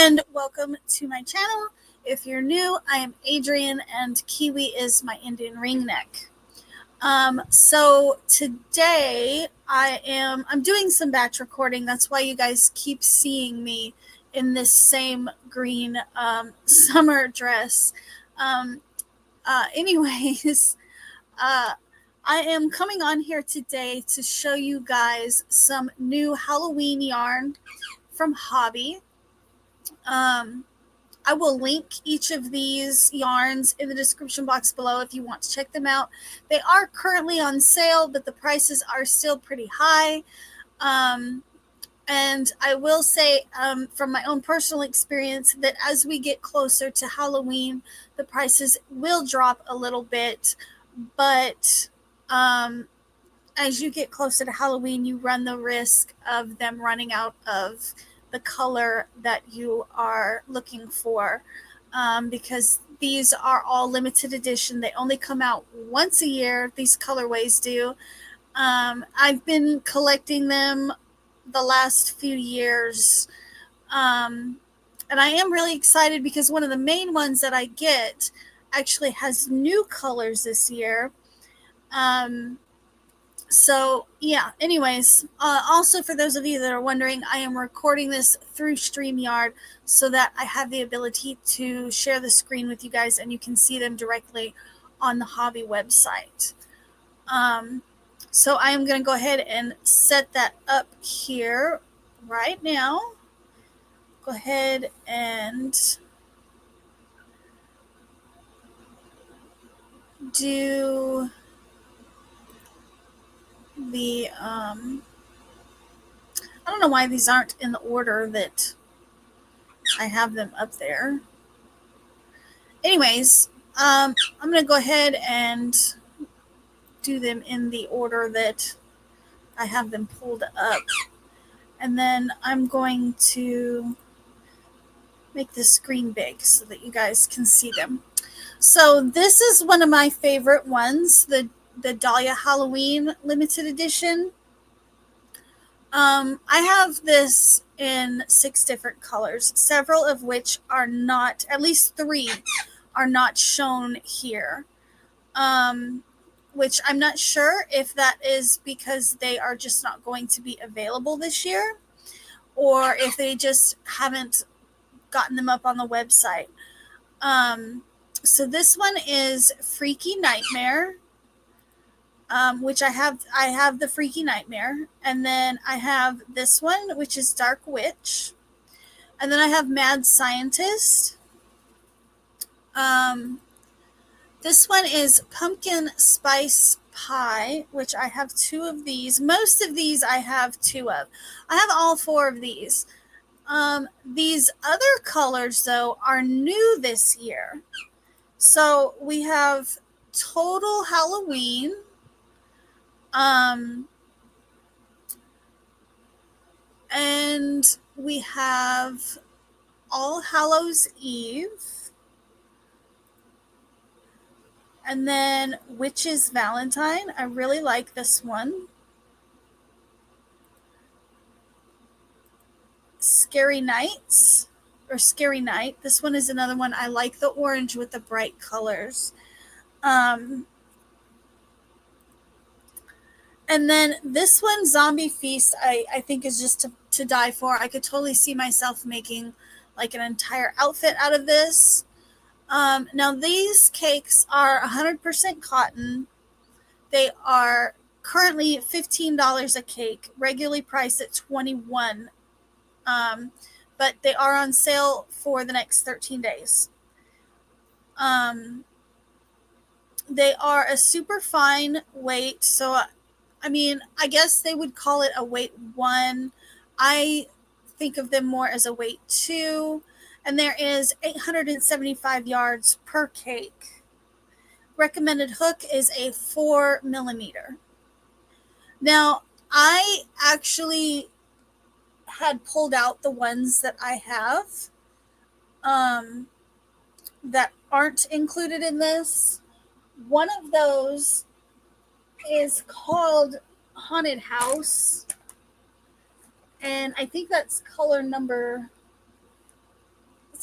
and welcome to my channel. If you're new, I am Adrian and Kiwi is my Indian ring neck. So today I'm doing some batch recording. That's why you guys keep seeing me in this same green summer dress. Anyways, I am coming on here today to show you guys some new Halloween yarn from Hobbii. I will link each of these yarns in the description box below if you want to check them out. They are currently on sale, but the prices are still pretty high. And I will say from my own personal experience that as we get closer to Halloween, the prices will drop a little bit. But as you get closer to Halloween, you run the risk of them running out of the color that you are looking for, because these are all limited edition. They only come out once a year. These colorways do. I've been collecting them the last few years, and I am really excited because one of the main ones that I get actually has new colors this year. So yeah, anyways, also for those of you that are wondering, I am recording this through StreamYard so that I have the ability to share the screen with you guys and you can see them directly on the Hobbii website. So I am going to go ahead and set that up here right now. Go ahead and do the I don't know why these aren't in the order that I have them up there. Anyways, I'm going to go ahead and do them in the order that I have them pulled up. And then I'm going to make the screen big so that you guys can see them. So this is one of my favorite ones, the Dahlia Halloween limited edition. I have this in 6 different colors, several of which are not, at least 3 are not shown here. Which I'm not sure if that is because they are just not going to be available this year, or if they just haven't gotten them up on the website. So this one is Freaky Nightmare. Which I have the Freaky Nightmare, and then I have this one, which is Dark Witch, and then I have Mad Scientist. This one is Pumpkin Spice Pie, which I have 2 of these. Most of these I have 2 of. I have all 4 of these. These other colors, though, are new this year. So we have Total Halloween. And we have All Hallows Eve. And then Witch's Valentine. I really like this one. Scary Nights, or Scary Night. This one is another one. I like the orange with the bright colors. And then this one, Zombie Feast, I think is just to die for. I could totally see myself making like an entire outfit out of this. Now these cakes are 100% cotton. They are currently $15 a cake, regularly priced at $21. But they are on sale for the next 13 days. They are a super fine weight, so I mean, I guess they would call it a weight 1. I think of them more as a weight 2. And there is 875 yards per cake. Recommended hook is a 4 millimeter. Now, I actually had pulled out the ones that I have that aren't included in this. One of those is called Haunted House, and I think that's color number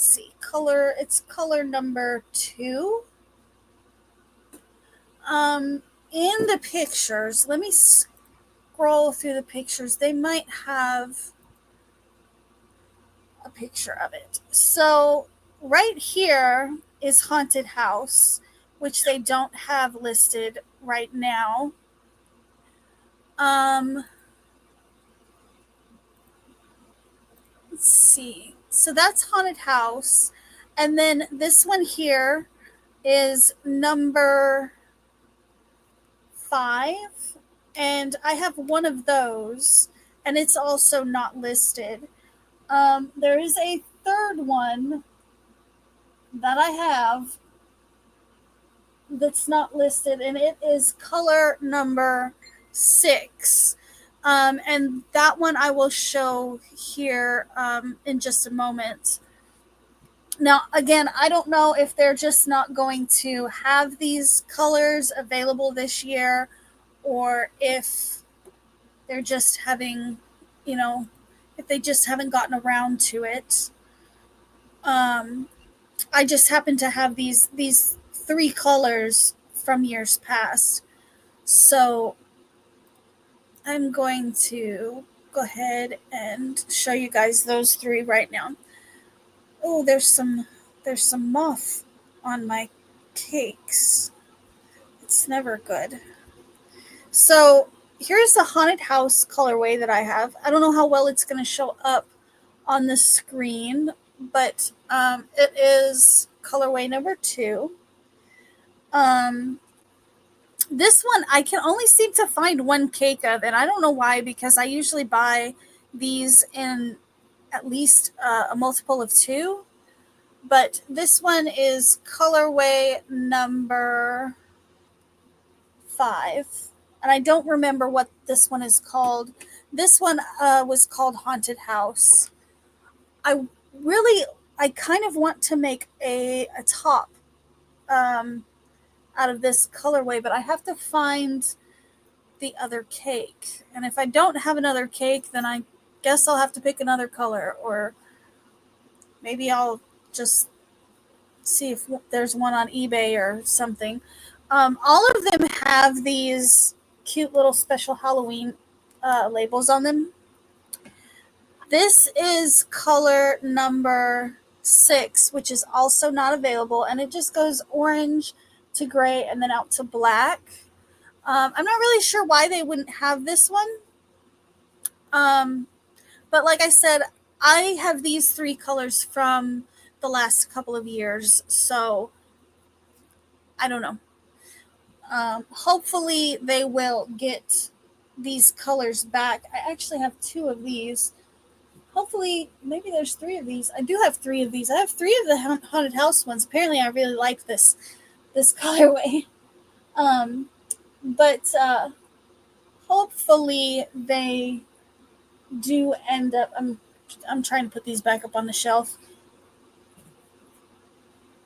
see, color, it's color number 2. In the pictures, let me scroll through the pictures. They might have a picture of it. So right here is Haunted House, which they don't have listed right now. Let's see. So that's Haunted House. And then this one here is number 5. And I have one of those, and it's also not listed. There is a third one that I have that's not listed, and it is color number 6. And that one I will show here in just a moment. Now, again, I don't know if they're just not going to have these colors available this year, or if they're just having, if they just haven't gotten around to it. I just happen to have these 3 colors from years past. So I'm going to go ahead and show you guys those 3 right now. Oh, there's some moth on my cakes. It's never good. So here's the Haunted House colorway that I have. I don't know how well it's going to show up on the screen, but it is colorway number 2. This one I can only seem to find one cake of, and I don't know why, because I usually buy these in at least a multiple of 2. But this one is colorway number 5. And I don't remember what this one is called. This one was called Haunted House. I kind of want to make a top out of this colorway, but I have to find the other cake. And if I don't have another cake, then I guess I'll have to pick another color, or maybe I'll just see if there's one on eBay or something. All of them have these cute little special Halloween labels on them. This is color number 6, which is also not available, and it just goes orange to gray and then out to black. I'm not really sure why they wouldn't have this one. But like I said, I have these 3 colors from the last couple of years, so I don't know. Hopefully they will get these colors back. I actually have 2 of these. Hopefully, maybe there's 3 of these. I do have 3 of these. I have 3 of the Haunted House ones. Apparently, I really like this colorway. But hopefully they do end up. I'm trying to put these back up on the shelf.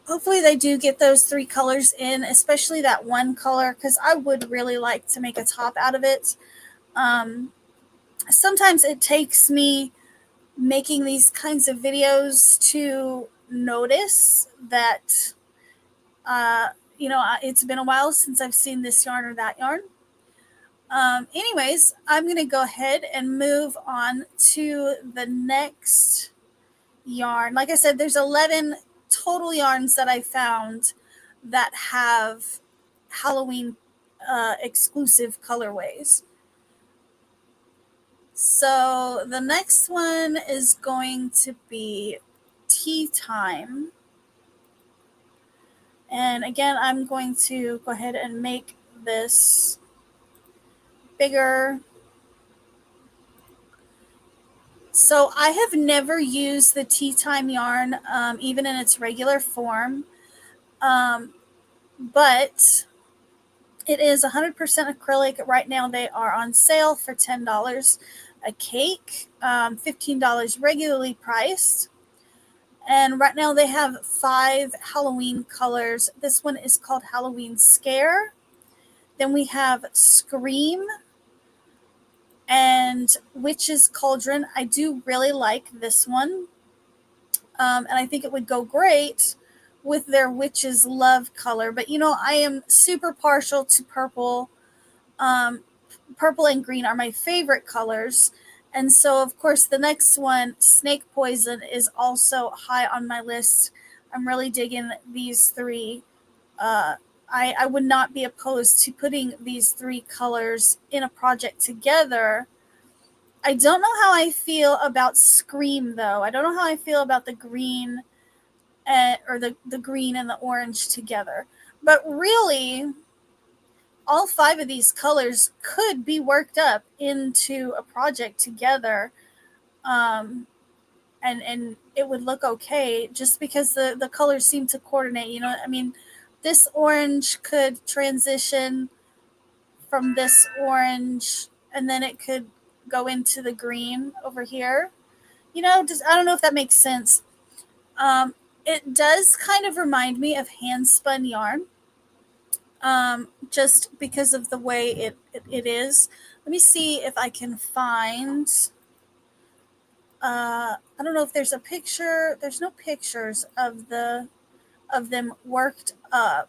Hopefully they do get those 3 colors in, especially that one color, because I would really like to make a top out of it. Sometimes it takes me making these kinds of videos to notice that, it's been a while since I've seen this yarn or that yarn. Anyways, I'm going to go ahead and move on to the next yarn. Like I said, there's 11 total yarns that I found that have Halloween exclusive colorways. So the next one is going to be Tea Time. And again, I'm going to go ahead and make this bigger. So I have never used the Tea Time yarn, even in its regular form. But it is 100% acrylic. Right now they are on sale for $10 a cake, $15 regularly priced. And right now they have 5 Halloween colors. This one is called Halloween Scare. Then we have Scream and Witch's Cauldron. I do really like this one. And I think it would go great with their Witch's Love color. But I am super partial to purple. Um, Purple and green are my favorite colors. And so, of course, the next one, Snake Poison, is also high on my list. I'm really digging these three. Uh, I would not be opposed to putting these three colors in a project together. I don't know how I feel about Scream, though. I don't know how I feel about the green or the green and the orange together. But really, all five of these colors could be worked up into a project together, um, and it would look okay just because the colors seem to coordinate. I mean, this orange could transition from this orange, and then it could go into the green over here. Just I don't know if that makes sense. Um, it does kind of remind me of hand spun yarn, just because of the way it is. Let me see if I can find. I don't know if there's a picture. There's no pictures of them worked up.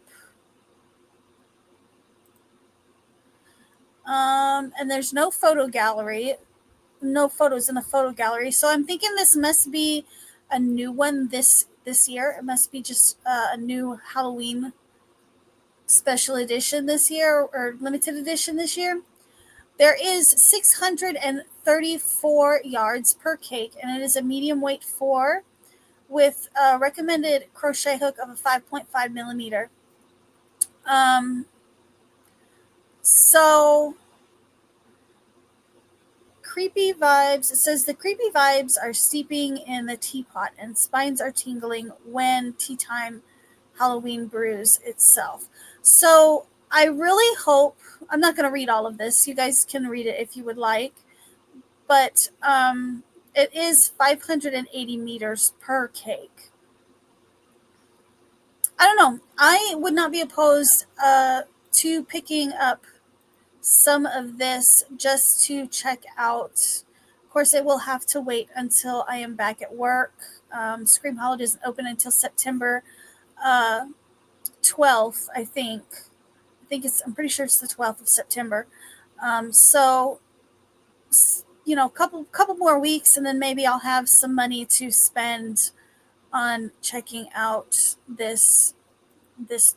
And there's no photo gallery, no photos in the photo gallery. So I'm thinking this must be a new one this year. It must be just a new Halloween special edition this year, or limited edition this year. There is 634 yards per cake, and it is a medium weight 4 with a recommended crochet hook of a 5.5 millimeter. Um, so creepy vibes. It says the creepy vibes are steeping in the teapot, and spines are tingling when tea time Halloween brews itself. So I really hope. I'm not going to read all of this. You guys can read it if you would like. But it is 580 meters per cake. I don't know. I would not be opposed to picking up some of this just to check out. Of course, it will have to wait until I am back at work. Scream Hollow doesn't open until September 12th, I think. I'm pretty sure it's the 12th of September. So couple more weeks, and then maybe I'll have some money to spend on checking out this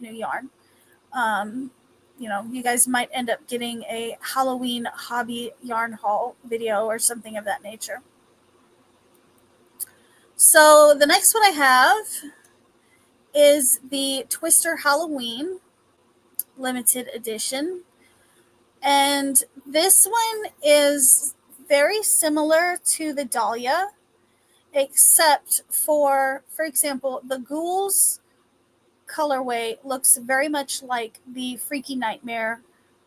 new yarn. You guys might end up getting a Halloween Hobbii yarn haul video or something of that nature. So the next one I have is the Twister Halloween limited edition. And this one is very similar to the Dahlia, except for example, the Ghouls colorway looks very much like the Freaky Nightmare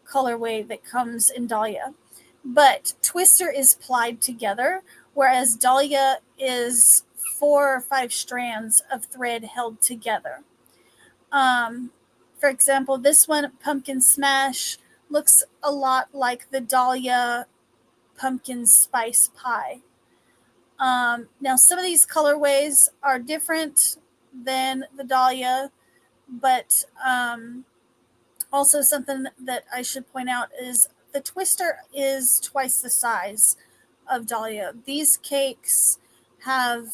colorway that comes in Dahlia. But Twister is plied together, whereas Dahlia is 4 or 5 strands of thread held together. For example, this one, Pumpkin Smash, looks a lot like the Dahlia Pumpkin Spice Pie. Now, some of these colorways are different than the Dahlia, but also something that I should point out is the Twister is twice the size of Dahlia. These cakes have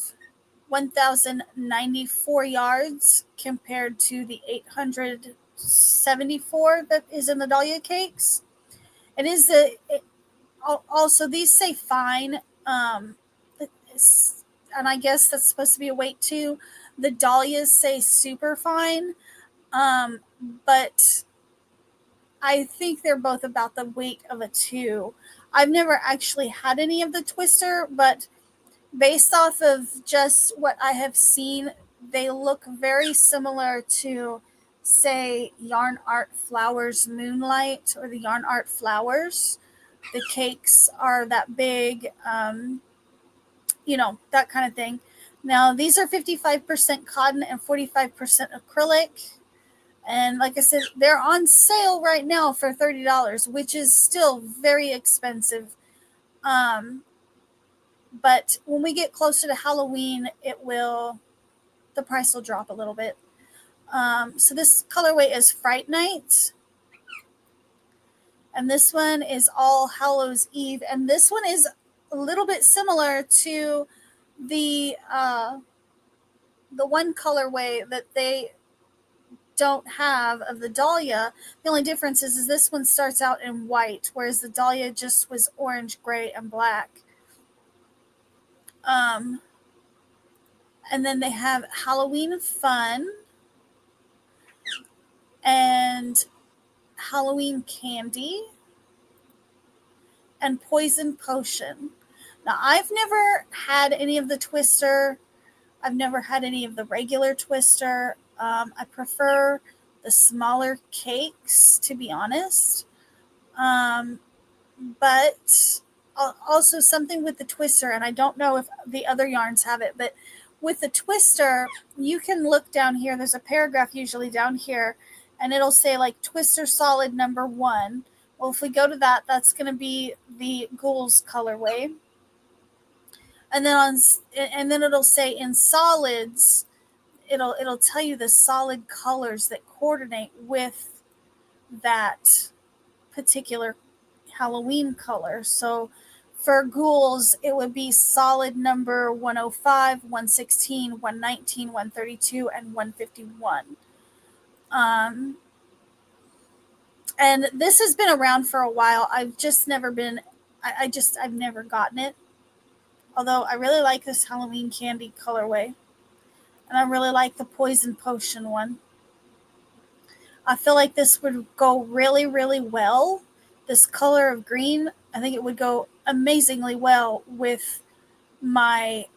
1,094 yards compared to the 874 that is in the Dahlia cakes. Also, these say fine, and I guess that's supposed to be a weight too. The Dahlias say super fine, but I think they're both about the weight of a 2. I've never actually had any of the Twister, but based off of just what I have seen, they look very similar to, say, Yarn Art Flowers Moonlight or the Yarn Art Flowers. The cakes are that big, that kind of thing. Now, these are 55% cotton and 45% acrylic. And like I said, they're on sale right now for $30, which is still very expensive. But when we get closer to Halloween, the price will drop a little bit. So this colorway is Fright Night. And this one is All Hallows Eve. And this one is a little bit similar to the one colorway that they don't have of the Dahlia. The only difference is this one starts out in white, whereas the Dahlia just was orange, gray, and black. And then they have Halloween Fun and Halloween Candy and Poison Potion. Now, I've never had any of the Twister. I've never had any of the regular Twister. I prefer the smaller cakes, to be honest. But also something with the Twister, and I don't know if the other yarns have it, but with the Twister, you can look down here. There's a paragraph usually down here, and it'll say like Twister Solid number 1. Well, if we go to that, that's going to be the Ghouls colorway. And then it'll say in solids, it'll tell you the solid colors that coordinate with that particular Halloween color. So for Ghouls, it would be solid number 105, 116, 119, 132, and 151. And this has been around for a while. I've just never been, I've never gotten it. Although I really like this Halloween Candy colorway. And I really like the Poison Potion one. I feel like this would go really, really well. This color of green, I think it would go amazingly well with my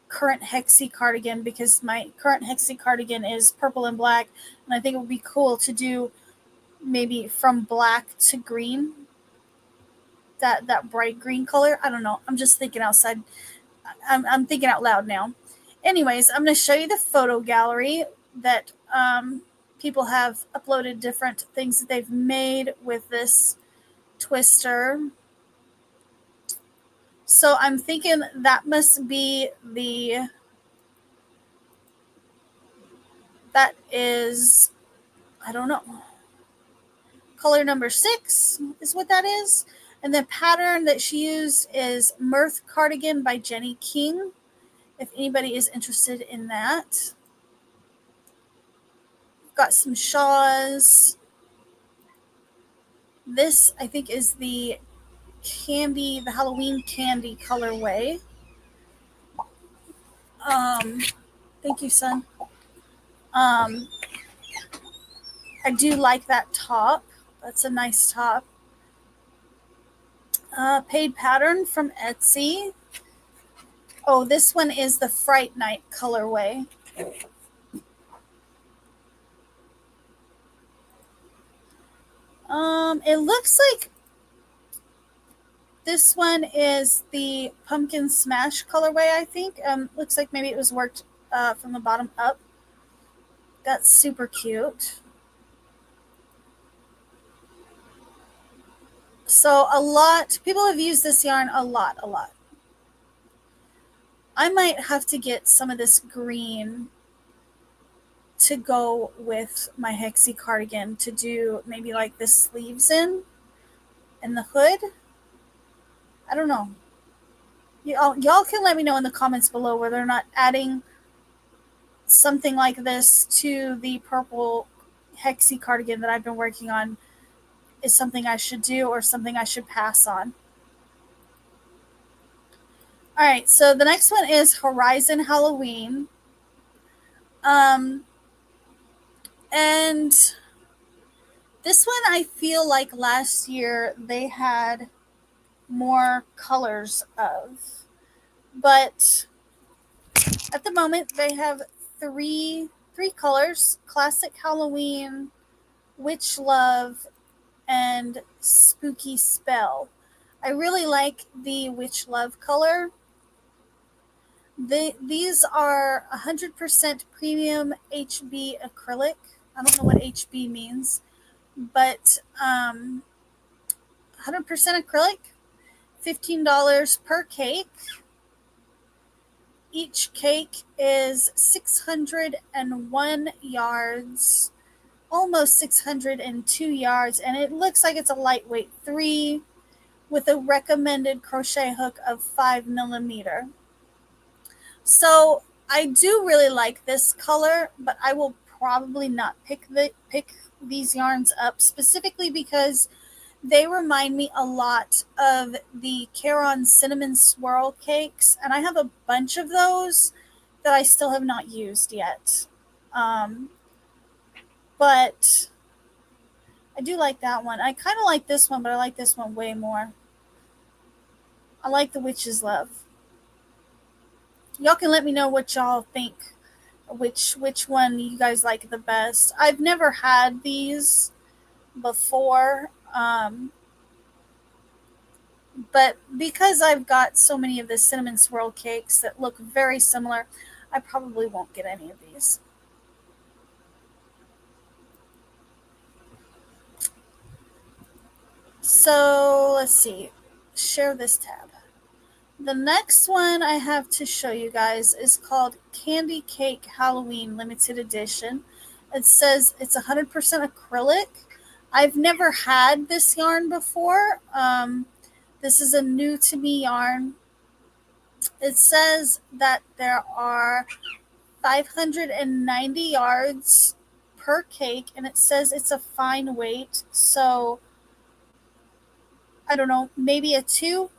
current Hexie cardigan, because my current Hexie cardigan is purple and black. And I think it would be cool to do maybe from black to green. That bright green color. I don't know. I'm just thinking outside. I'm thinking out loud now. Anyways, I'm going to show you the photo gallery that people have uploaded different things that they've made with this Twister. So I'm thinking that must be that is, I don't know. Color number 6 is what that is. And the pattern that she used is Mirth Cardigan by Jenny King, if anybody is interested in that. Got some shaws. This, I think, is the Halloween Candy colorway. Thank you, son. I do like that top. That's a nice top. Paid pattern from Etsy. Oh, this one is the Fright Night colorway. It looks like this one is the Pumpkin Smash colorway, I think. Looks like maybe it was worked from the bottom up. That's super cute. So people have used this yarn a lot. I might have to get some of this green to go with my Hexie cardigan to do maybe like the sleeves in and the hood. I don't know. Y'all can let me know in the comments below whether or not adding something like this to the purple Hexie cardigan that I've been working on is something I should do or something I should pass on. All right, so the next one is Horizon Halloween. And this one I feel like last year they had more colors of. But at the moment they have three colors: Classic Halloween, Witch Love, and Spooky Spell. I really like the Witch Love color. These are 100% premium HB acrylic. I don't know what HB means, but 100% acrylic, $15 per cake. Each cake is 601 yards, almost 602 yards, and it looks like it's a lightweight 3 with a recommended crochet hook of 5 millimeter. So I do really like this color, but I will probably not pick these yarns up specifically because they remind me a lot of the Caron cinnamon swirl cakes, and I have a bunch of those that I still have not used yet. But I do like that one. I kind of like this one, but I like this one way more. I like the Witch's Love. Y'all can let me know what y'all think, which one you guys like the best. I've never had these before, but because I've got so many of the cinnamon swirl cakes that look very similar, I probably won't get any of these. So let's see, share this tab. The next one I have to show you guys is called Candy Cake Halloween Limited Edition. It says it's 100% acrylic. I've never had this yarn before. This is a new to me yarn. It says that there are 590 yards per cake, and it says it's a fine weight. So I don't know, maybe a 2.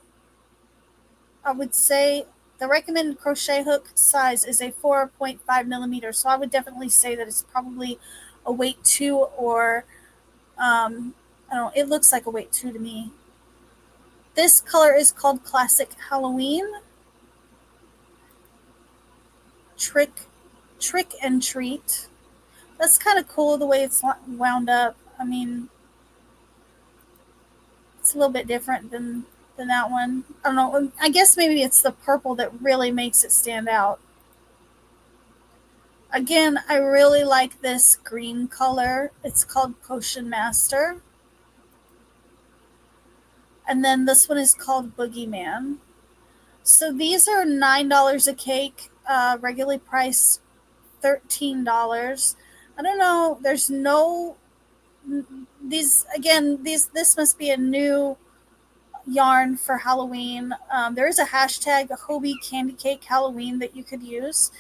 I would say the recommended crochet hook size is a 4.5 millimeter. So I would definitely say that it's probably a weight 2, or I don't know, it looks like a weight 2 to me. This color is called Classic Halloween. Trick and Treat. That's kind of cool the way it's wound up. I mean, it's a little bit different than that one. I don't know. I guess maybe it's the purple that really makes it stand out. Again, I really like this green color. It's called Potion Master. And then this one is called Boogeyman. So these are $9 a cake, regularly priced $13. I don't know. There's no this must be a new yarn for Halloween. There is a hashtag Hobbii Candy Cake Halloween that you could use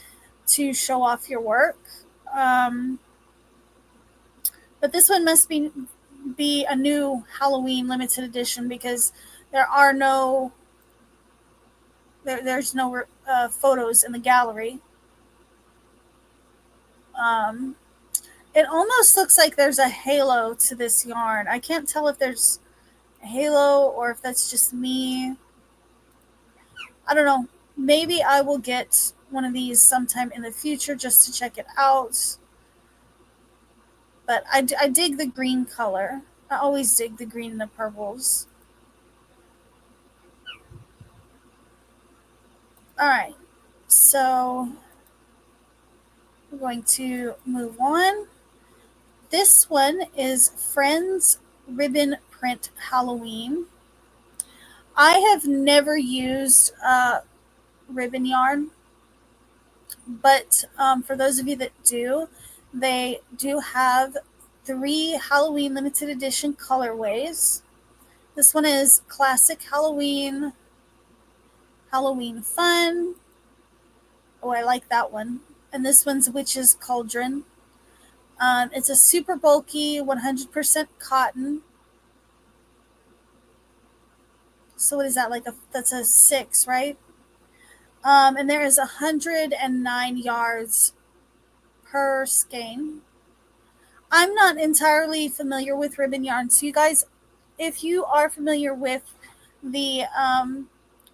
to show off your work. But this one must be a new Halloween limited edition because there's no photos in the gallery. It almost looks like there's a halo to this yarn. I can't tell if there's a halo or if that's just me. I don't know. Maybe I will get one of these sometime in the future just to check it out. But I dig the green color. I always dig the green and the purples. All right. So we're going to move on. This one is Friends Ribbon Print Halloween. I have never used ribbon yarn, but for those of you that do, they do have 3 Halloween limited edition colorways. This one is Classic Halloween, Halloween Fun. Oh, I like that one. And this one's Witch's Cauldron. It's a super bulky 100% cotton. So what is that, that's a 6, right? And there is 109 yards per skein. I'm not entirely familiar with ribbon yarn, so you guys, if you are familiar with the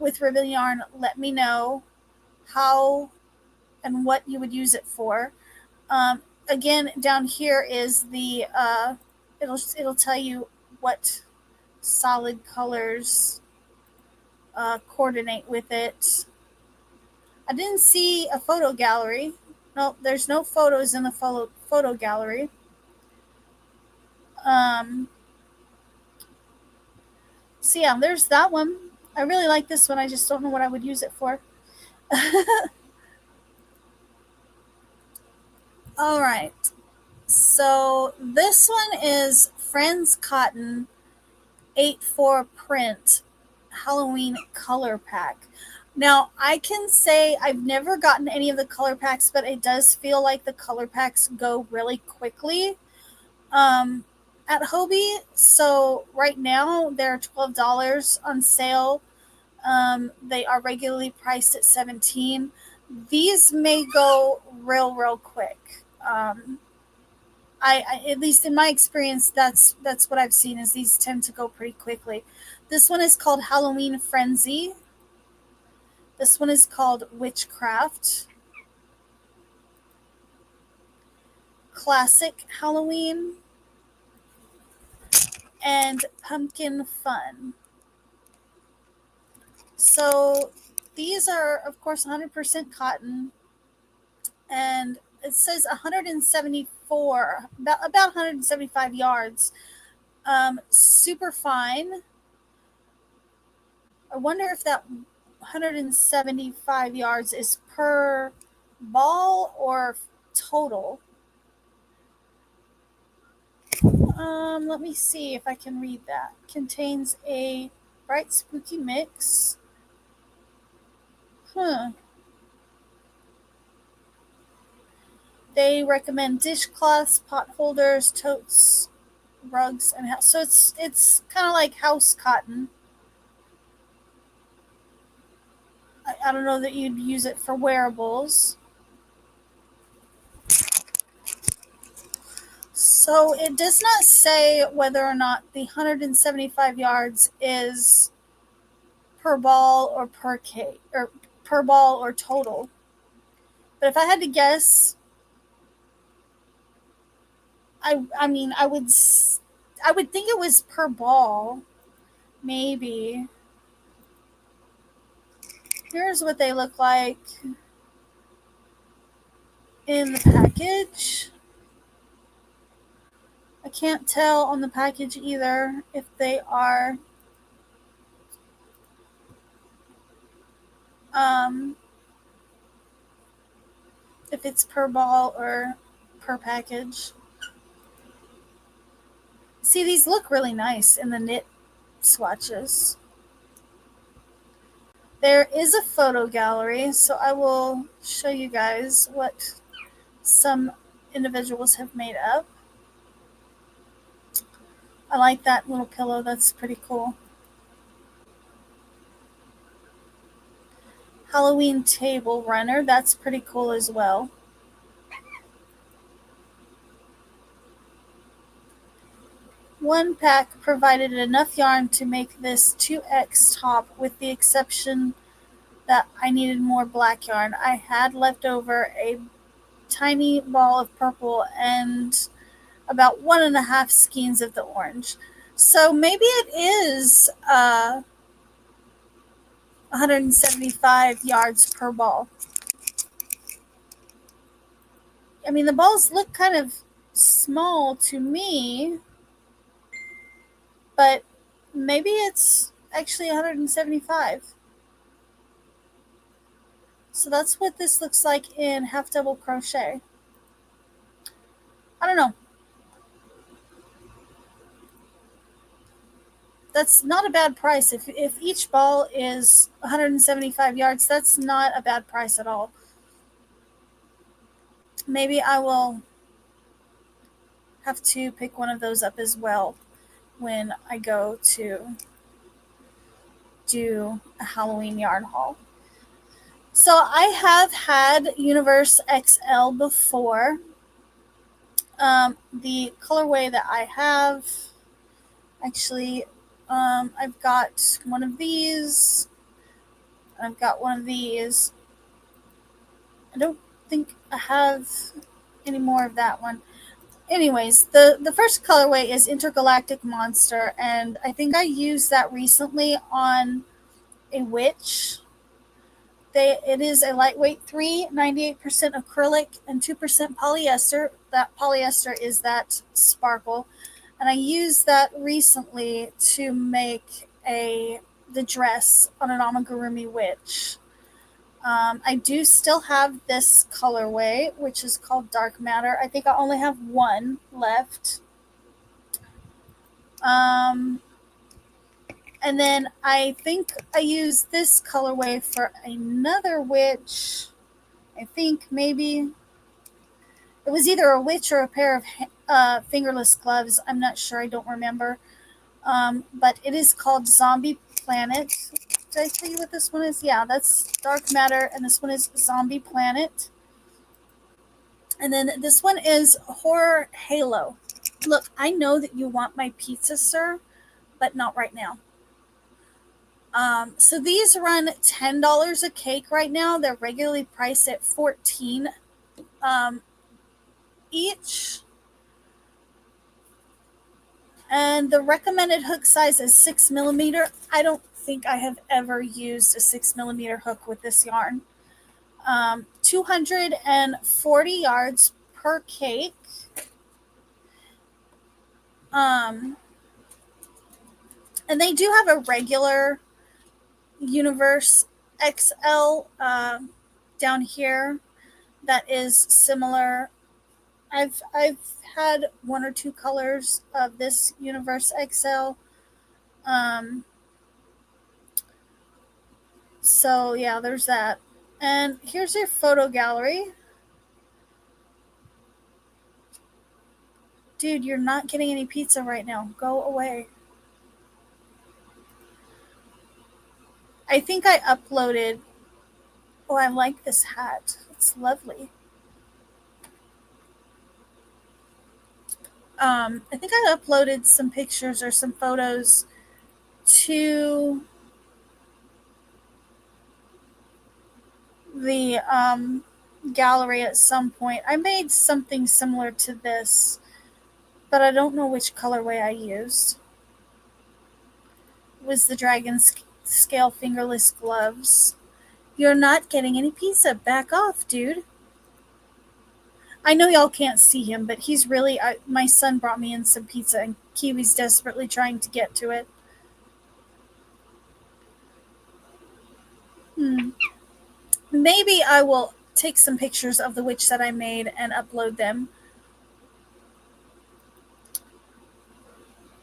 with ribbon yarn, let me know how and what you would use it for. Again, down here is the it'll tell you what solid colors coordinate with it. I didn't see a photo gallery. No, there's no photos in the photo gallery. So yeah, there's that one. I really like this one. I just don't know what I would use it for. All right. So this one is Friends Cotton 8-4 print Halloween color pack. Now, I can say I've never gotten any of the color packs, but it does feel like the color packs go really quickly um, at Hobbii. So right now they're $12 on sale. They are regularly priced at 17. These may go real quick. At least in my experience, that's what I've seen is these tend to go pretty quickly. This one is called Halloween Frenzy. This one is called Witchcraft. Classic Halloween. And Pumpkin Fun. So these are, of course, 100% cotton. And it says 174, about 175 yards. Super fine. I wonder if that 175 yards is per ball or total. Let me see if I can read that. Contains a bright spooky mix. They recommend dishcloths, pot holders, totes, rugs, and so it's kind of like house cotton. I don't know that you'd use it for wearables. So it does not say whether or not the 175 yards is per ball or per cake or per ball or total. But if I had to guess, I mean I would think it was per ball, maybe. Here's what they look like in the package. I can't tell on the package either if they are if it's per ball or per package. See, these look really nice in the knit swatches. There is a photo gallery, so I will show you guys what some individuals have made up. I like that little pillow. That's pretty cool. Halloween table runner. That's pretty cool as well. One pack provided enough yarn to make this 2X top, with the exception that I needed more black yarn. I had left over a tiny ball of purple and about 1.5 skeins of the orange. So maybe it is 175 yards per ball. I mean, the balls look kind of small to me, but maybe it's actually 175. So that's what this looks like in half double crochet. I don't know. That's not a bad price. If each ball is 175 yards, that's not a bad price at all. Maybe I will have to pick one of those up as well when I go to do a Halloween yarn haul. So I have had Universe XL before. The colorway that I have, actually, I've got one of these. I've got one of these. I don't think I have any more of that one. Anyways, the first colorway is Intergalactic Monster, and I think I used that recently on a witch. It is a lightweight 98% acrylic, and 2% polyester. That polyester is that sparkle. And I used that recently to make a the dress on an amigurumi witch. I do still have this colorway, which is called Dark Matter. I think I only have one left. And then I think I used this colorway for another witch. I think maybe it was either a witch or a pair of fingerless gloves. I'm not sure. I don't remember. But it is called Zombie Planet. Did I tell you what this one is? Yeah, that's Dark Matter, and this one is Zombie Planet. And then this one is Horror Halo. Look, I know that you want my pizza, sir, but not right now. So these run $10 a cake right now. They're regularly priced at $14 each. And the recommended hook size is 6mm. I don't think I have ever used a 6mm hook with this yarn. 240 yards per cake. And they do have a regular Universe XL down here that is similar. I've had one or two colors of this Universe XL. So yeah, there's that. And here's your photo gallery. Dude, you're not getting any pizza right now. Go away. I think I uploaded. Oh, I like this hat. It's lovely. I think I uploaded some pictures or some photos to the gallery at some point. I made something similar to this, but I don't know which colorway I used. It was the dragon scale fingerless gloves. You're not getting any pizza. Back off, dude. I know y'all can't see him, but he's really... my son brought me in some pizza, and Kiwi's desperately trying to get to it. Maybe I will take some pictures of the witch that I made and upload them.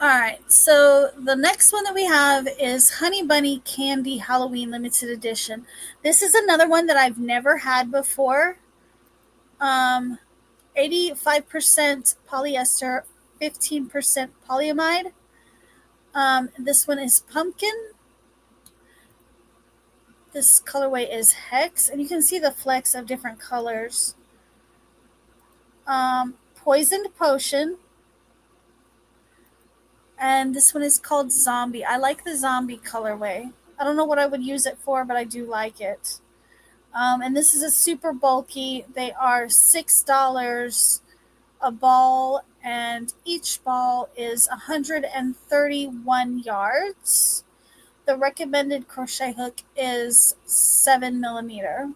Alright, so the next one that we have is Honey Bunny Candy Halloween Limited Edition. This is another one that I've never had before. 85% polyester, 15% polyamide. This one is pumpkin. This colorway is Hex, and you can see the flecks of different colors. Poisoned Potion. And this one is called Zombie. I like the zombie colorway. I don't know what I would use it for, but I do like it. And this is a super bulky. They are $6 a ball, and each ball is 131 yards. The recommended crochet hook is 7mm,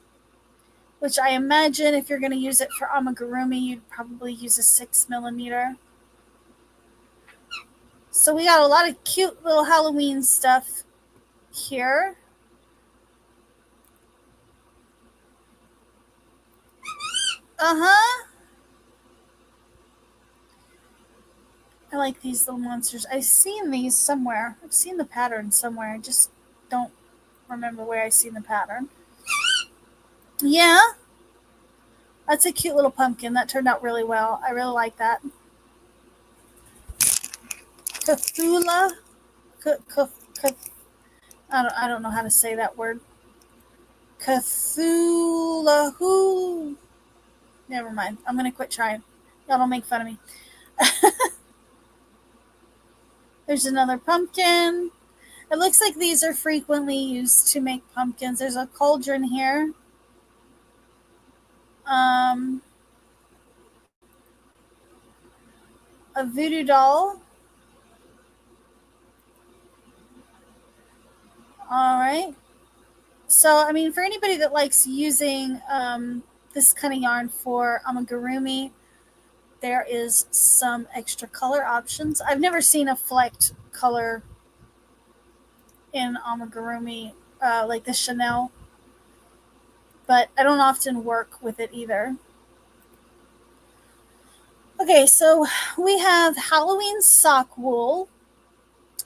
which I imagine if you're going to use it for amigurumi, you'd probably use a 6mm. So we got a lot of cute little Halloween stuff here. I like these little monsters. I've seen these somewhere. I've seen the pattern somewhere. I just don't remember where I've seen the pattern. Yeah. That's a cute little pumpkin. That turned out really well. I really like that. Cthulhu. I don't know how to say that word. Cthulhu. Never mind. I'm going to quit trying. Y'all don't make fun of me. There's another pumpkin. It looks like these are frequently used to make pumpkins. There's a cauldron here. A voodoo doll. All right. So, I mean, for anybody that likes using this kind of yarn for amigurumi, there is some extra color options. I've never seen a flecked color in amigurumi, like the Chanel, but I don't often work with it either. Okay, so we have Halloween sock wool,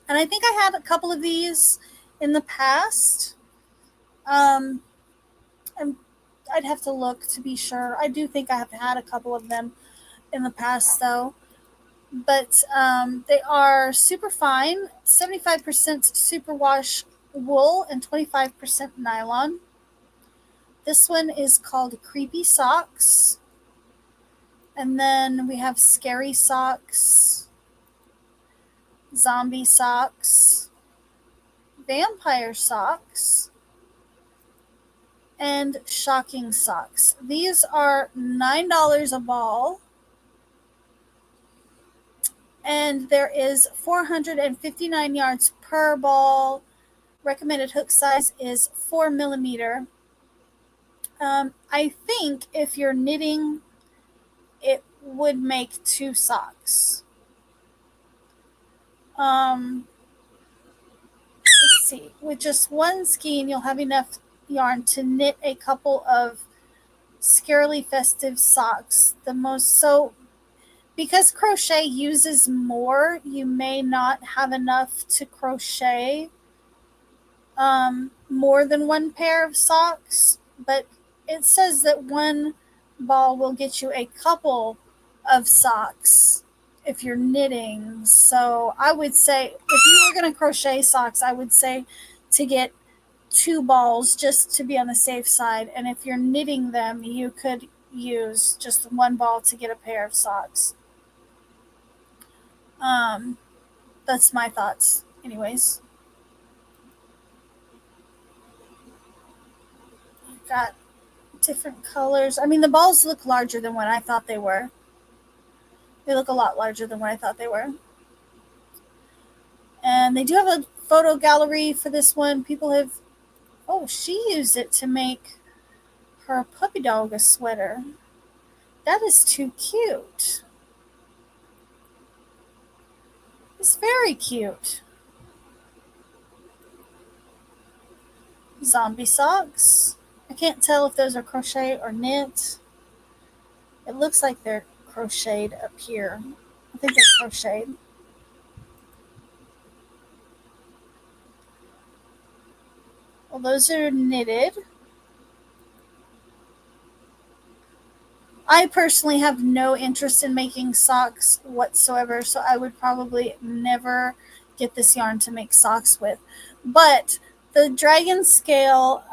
and I think I had a couple of these in the past. Um, I'm, I'd have to look to be sure. I do think I have had a couple of them in the past, though. But they are super fine, 75% superwash wool and 25% nylon. This one is called Creepy Socks. And then we have Scary Socks, Zombie Socks, Vampire Socks, and Shocking Socks. These are $9 a ball. And there is 459 yards per ball. Recommended hook size is 4 millimeter. I think if you're knitting, it would make 2 socks. Let's see. With just one skein, you'll have enough yarn to knit a couple of scarily festive socks. Because crochet uses more, you may not have enough to crochet more than one pair of socks, but it says that one ball will get you a couple of socks if you're knitting. So I would say if you were going to crochet socks, I would say to get 2 balls just to be on the safe side. And if you're knitting them, you could use just one ball to get a pair of socks. That's my thoughts, anyways. I've got different colors. I mean, the balls look larger than what I thought they were. They look a lot larger than what I thought they were. And they do have a photo gallery for this one. People have, she used it to make her puppy dog a sweater. That is too cute. It's very cute. Zombie socks. I can't tell if those are crochet or knit. It looks like they're crocheted up here. I think they're crocheted. Well, those are knitted. I personally have no interest in making socks whatsoever, so I would probably never get this yarn to make socks with. But the dragon scale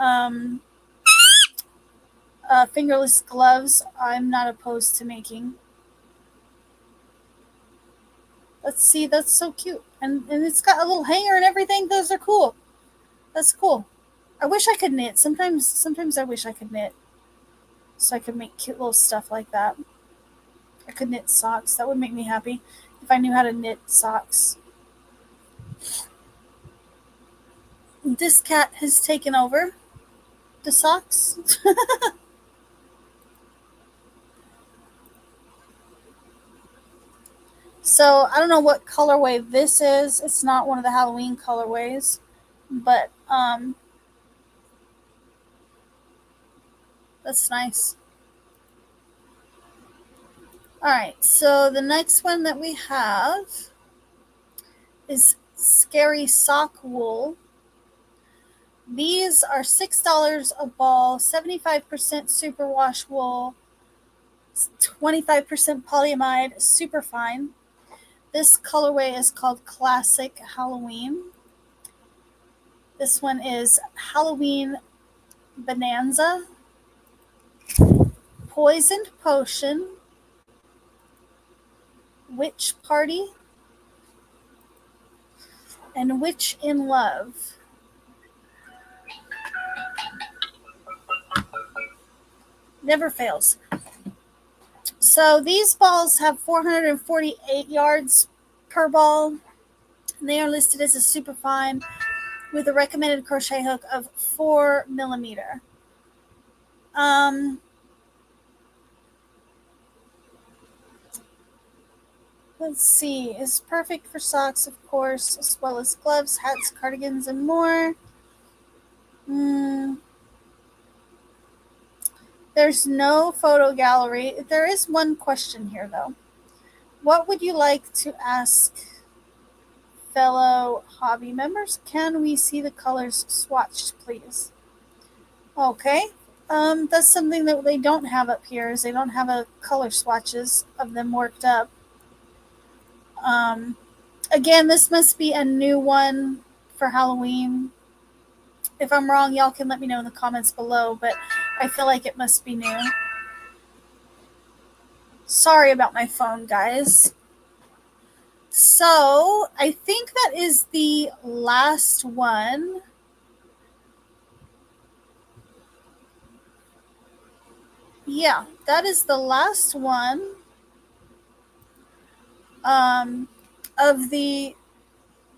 fingerless gloves, I'm not opposed to making. Let's see, that's so cute. And it's got a little hanger and everything. Those are cool. That's cool. I wish I could knit. Sometimes I wish I could knit. So I could make cute little stuff like that. I could knit socks. That would make me happy if I knew how to knit socks. This cat has taken over the socks. So I don't know what colorway this is. It's not one of the Halloween colorways, but that's nice. All right, so the next one that we have is Scary Sock Wool. These are $6 a ball, 75% superwash wool, 25% polyamide, super fine. This colorway is called Classic Halloween. This one is Halloween Bonanza, Poisoned Potion, Witch Party, and Witch in Love. Never fails. So these balls have 448 yards per ball. And they are listed as a super fine with a recommended crochet hook of 4 millimeter. Let's see. Is perfect for socks, of course, as well as gloves, hats, cardigans, and more. There's no photo gallery. There is one question here, though. What would you like to ask fellow Hobbii members? Can we see the colors swatched, please? Okay. That's something that they don't have up here. Is they don't have a color swatches of them worked up. Um, Again, this must be a new one for Halloween. If I'm wrong, y'all can let me know in the comments below, but I feel like it must be new. Sorry about my phone, guys. So, I think that is the last one. Yeah, that is the last one of the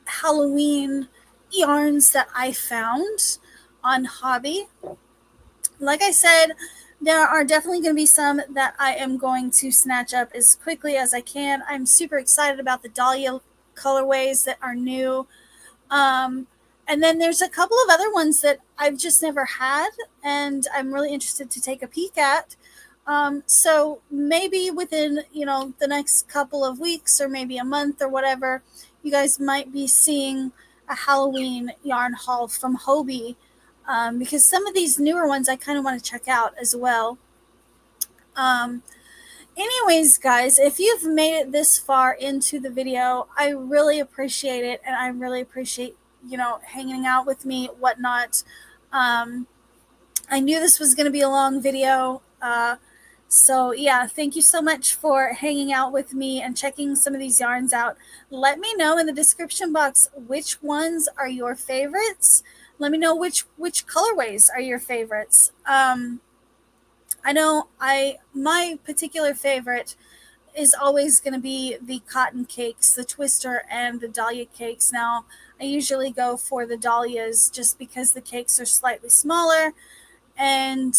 Halloween yarns that I found on Hobbii. Like I said, there are definitely going to be some that I am going to snatch up as quickly as I can. I'm super excited about the Dahlia colorways that are new. Um, and then there's a couple of other ones that I've just never had, and I'm really interested to take a peek at. So maybe within, the next couple of weeks or maybe a month or whatever, you guys might be seeing a Halloween yarn haul from Hobbii, because some of these newer ones I kind of want to check out as well. Um, Anyways, guys, if you've made it this far into the video, I really appreciate it, and I really appreciate, hanging out with me, whatnot. Um, I knew this was going to be a long video. So, yeah, thank you so much for hanging out with me and checking some of these yarns out. Let me know in the description box which ones are your favorites. Let me know which colorways are your favorites. I know my particular favorite is always going to be the cotton cakes, the twister and the dahlia cakes. Now, I usually go for the dahlias just because the cakes are slightly smaller, and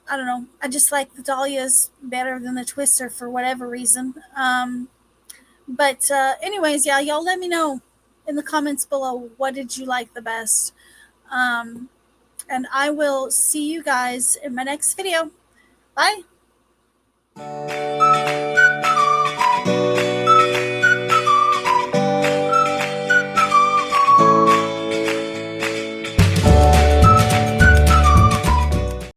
I don't know, I just like the dahlias better than the twister for whatever reason. But anyways, yeah, y'all let me know in the comments below, what did you like the best. Um, and I will see you guys in my next video. Bye.